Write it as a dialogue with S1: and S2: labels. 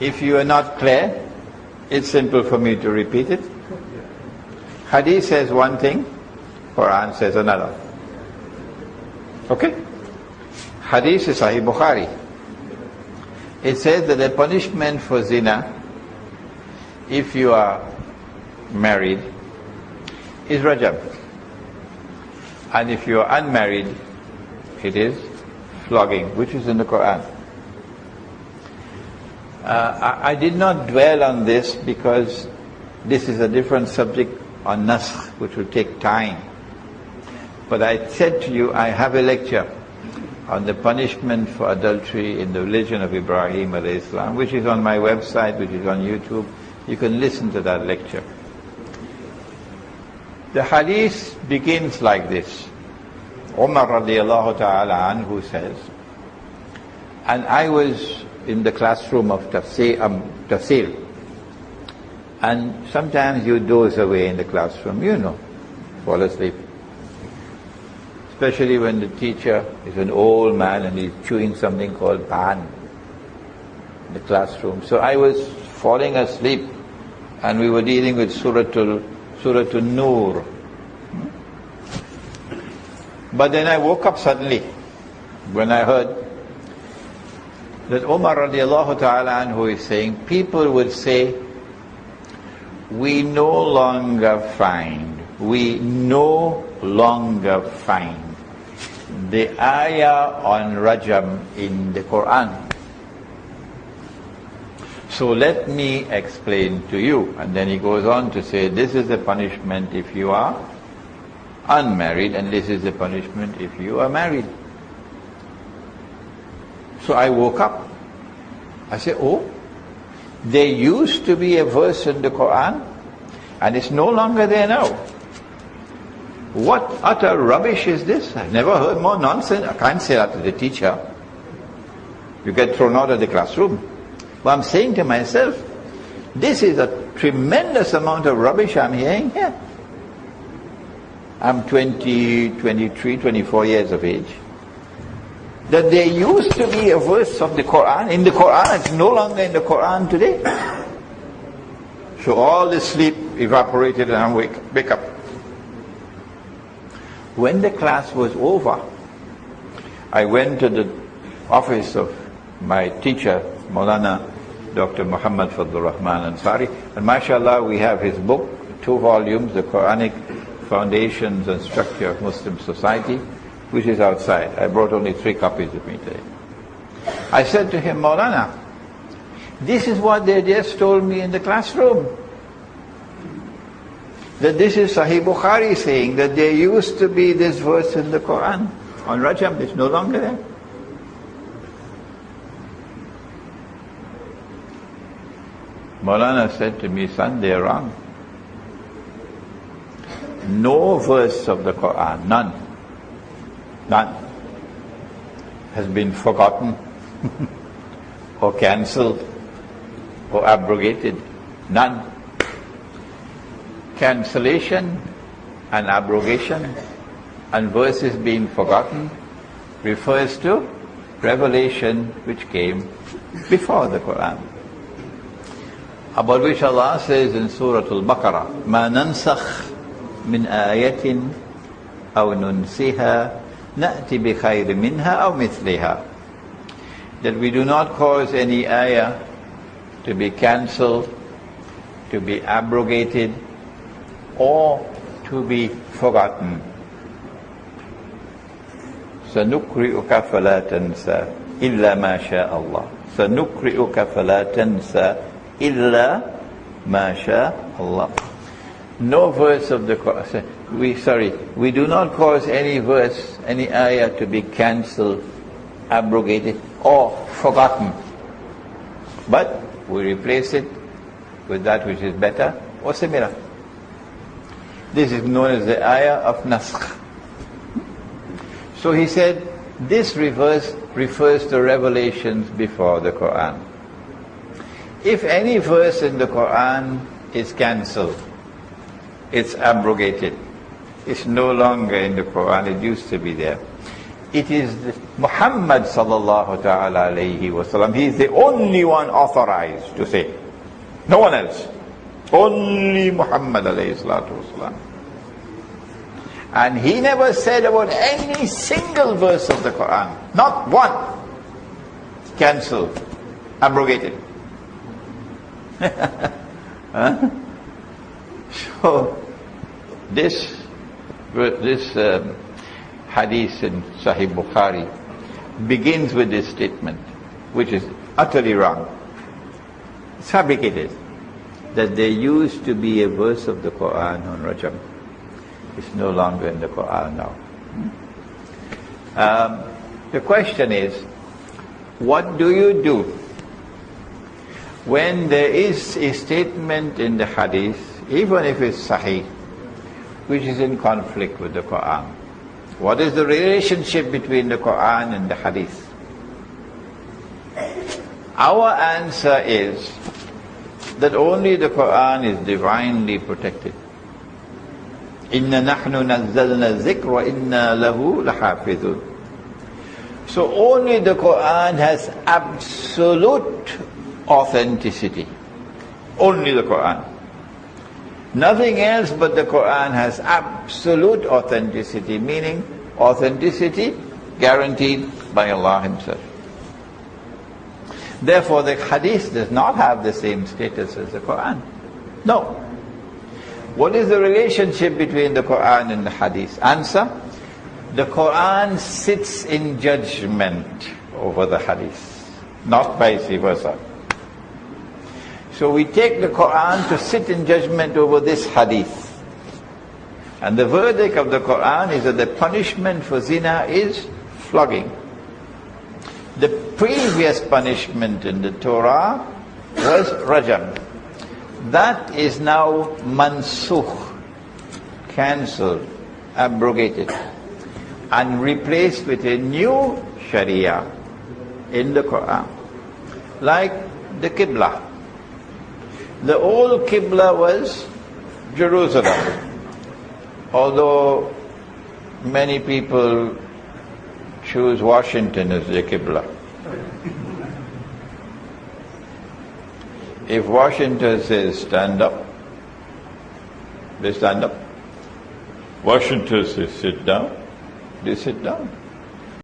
S1: If you are not clear, it's simple for me to repeat it. Hadith says one thing, Quran says another. Okay? Hadith is Sahih Bukhari. It says that the punishment for zina, if you are married, is rajam. And if you are unmarried, it is flogging, which is in the Quran. I did not dwell on this because this is a different subject on naskh, which will take time. But I said to you, I have a lecture on the punishment for adultery in the religion of Ibrahim alayhi salam, which is on my website, which is on YouTube. You can listen to that lecture. The hadith begins like this. Umar radiallahu ta'ala anhu says, and I was in the classroom of tafsir, and sometimes you doze away in the classroom, fall asleep. Especially when the teacher is an old man and he's chewing something called pan in the classroom. So I was falling asleep, and we were dealing with Surah Nur. But then I woke up suddenly when I heard that Umar radiallahu ta'ala anhu is saying, people would say, we no longer find the ayah on rajam in the Quran. So let me explain to you. And then he goes on to say, this is the punishment if you are unmarried, and this is the punishment if you are married. So I woke up. I said, oh, there used to be a verse in the Quran, and it's no longer there now. What utter rubbish is this? I've never heard more nonsense. I can't say that to the teacher. You get thrown out of the classroom. But I'm saying to myself, this is a tremendous amount of rubbish I'm hearing here. I'm 20, 23, 24 years of age. That there used to be a verse of the Quran. In the Quran, it's no longer in the Quran today. So all the sleep evaporated and I wake up. When the class was over, I went to the office of my teacher, Maulana Dr. Muhammad Fadlur Rahman Ansari, and mashallah we have his book, 2 volumes, The Quranic Foundations and Structure of Muslim Society, which is outside. I brought only 3 copies with me today. I said to him, Maulana, this is what they just told me in the classroom. That this is Sahih Bukhari saying that there used to be this verse in the Quran on Rajam, it's no longer there. Maulana said to me, son, they are wrong. No verse of the Quran, none, has been forgotten or cancelled or abrogated. None. Cancellation and abrogation and verses being forgotten refers to revelation which came before the Quran. About which Allah says in Surah Al-Baqarah, مَا نَنْسَخْ مِنْ آيَةٍ أَوْ نُنْسِهَا نَأْتِ بِخَيْرٍ مِنْهَا أَوْ مِثْلِهَا. That we do not cause any ayah to be cancelled, to be abrogated, or to be forgotten. سَنُقْرِئُكَ فَلَا تَنْسَى إِلَّا مَا شَاءَ اللَّهِ سَنُقْرِئُكَ فَلَا تَنْسَى إِلَّا مَا شَاءَ اللَّهِ. No verse of the Quran, we do not cause any verse, any ayah to be cancelled, abrogated, or forgotten. But we replace it with that which is better or similar. This is known as the ayah of naskh. So he said, this refers to revelations before the Quran. If any verse in the Quran is cancelled, it's abrogated, it's no longer in the Quran, it used to be there, it is Muhammad sallallahu ta'ala alayhi wasallam, he is the only one authorized to say. No one else. Only Muhammad alayhi salatu wasalam. And he never said about any single verse of the Quran. Not one. Cancelled. Abrogated. Huh? So, this hadith in Sahih Bukhari begins with this statement, which is utterly wrong. It's fabricated. That there used to be a verse of the Quran on Lrajm. It's no longer in the Quran now. The question is, what do you do when there is a statement in the hadith, even if it's sahih, which is in conflict with the Quran? What is the relationship between the Quran and the hadith? Our answer is that only the Quran is divinely protected. إِنَّا نَحْنُ نَزَّلْنَا الذِّكْرَ وَإِنَّا لَهُ لَحَافِظُونَ. So only the Quran has absolute authenticity. Only the Quran. Nothing else but the Quran has absolute authenticity, meaning authenticity guaranteed by Allah Himself. Therefore, the hadith does not have the same status as the Quran. No. What is the relationship between the Quran and the hadith? Answer: the Quran sits in judgment over the hadith, not vice versa. So we take the Quran to sit in judgment over this hadith. And the verdict of the Quran is that the punishment for zina is flogging. The previous punishment in the Torah was rajam. That is now mansukh, cancelled, abrogated, and replaced with a new sharia in the Quran. Like the Qibla. The old Qibla was Jerusalem. Although many people choose Washington as their Qibla. If Washington says stand up, they stand up. Washington says sit down, they sit down.